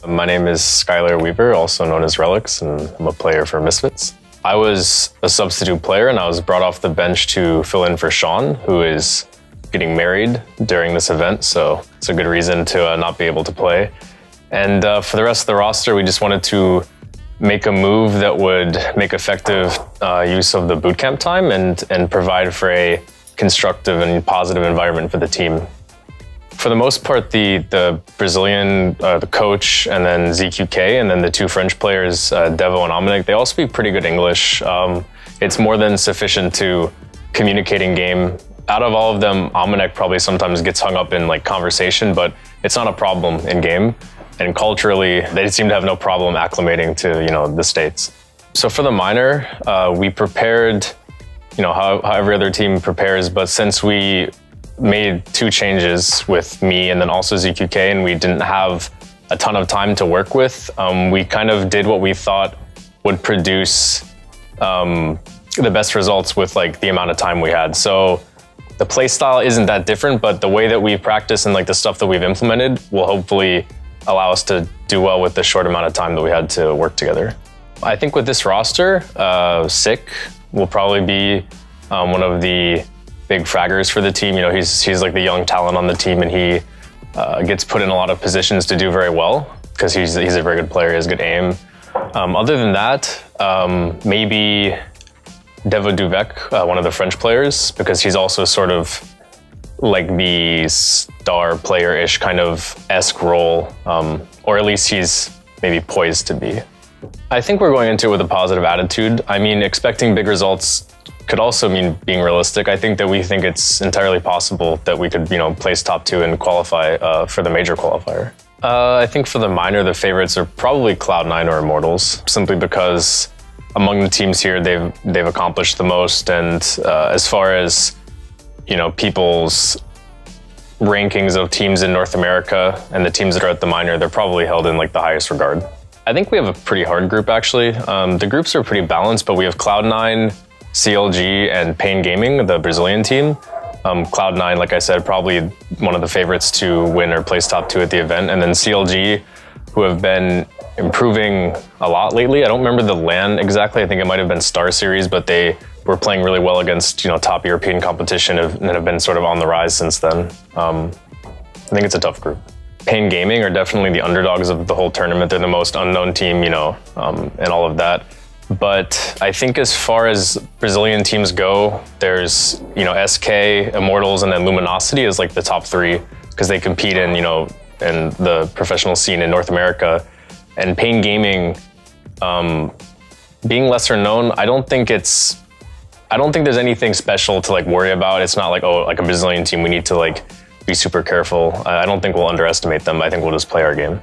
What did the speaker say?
My name is Skylar Weaver, also known as Relyks, and I'm a player for Misfits. I was a substitute player and I was brought off the bench to fill in for Sean, who is getting married during this event, so it's a good reason to not be able to play. And for the rest of the roster, we just wanted to make a move that would make effective use of the bootcamp time and provide for a constructive and positive environment for the team. For the most part, the Brazilian, the coach, and then ZQK, and then the two French players, Devo and Omnic, they all speak pretty good English. It's more than sufficient to communicate in game. Out of all of them, Omnic probably sometimes gets hung up in like conversation, but it's not a problem in game. And culturally, they seem to have no problem acclimating to the States. So for the minor, we prepared, how every other team prepares, but since we made two changes with me and then also ZQK, and we didn't have a ton of time to work with, we kind of did what we thought would produce the best results with like the amount of time we had. So the play style isn't that different, but the way that we practice and like the stuff that we've implemented will hopefully allow us to do well with the short amount of time that we had to work together. I think with this roster, Sick will probably be one of the big fraggers for the team. He's like the young talent on the team, and he gets put in a lot of positions to do very well because he's a very good player. He has good aim. Other than that, maybe Devo Duvec, one of the French players, because he's also sort of like the star player-ish kind of esque role, or at least he's maybe poised to be. I think we're going into it with a positive attitude. I mean, expecting big results could also mean being realistic. I think that we think it's entirely possible that we could, place top 2 and qualify for the major qualifier. I think for the minor, the favorites are probably Cloud9 or Immortals, simply because among the teams here, they've accomplished the most. And as far as people's rankings of teams in North America and the teams that are at the minor, they're probably held in like the highest regard. I think we have a pretty hard group actually. The groups are pretty balanced, but we have Cloud9, CLG, and Pain Gaming, the Brazilian team. Cloud9, like I said, probably one of the favorites to win or place top 2 at the event. And then CLG, who have been improving a lot lately. I don't remember the LAN exactly. I think it might have been Star Series, but they were playing really well against top European competition and have been sort of on the rise since then. I think it's a tough group. Pain Gaming are definitely the underdogs of the whole tournament. They're the most unknown team, and all of that. But I think as far as Brazilian teams go, there's, SK, Immortals, and then Luminosity is like the top 3 because they compete in, in the professional scene in North America. And Pain Gaming, being lesser known, I don't think there's anything special to like worry about. It's not like, oh, like a Brazilian team, we need to like be super careful. I don't think we'll underestimate them. I think we'll just play our game.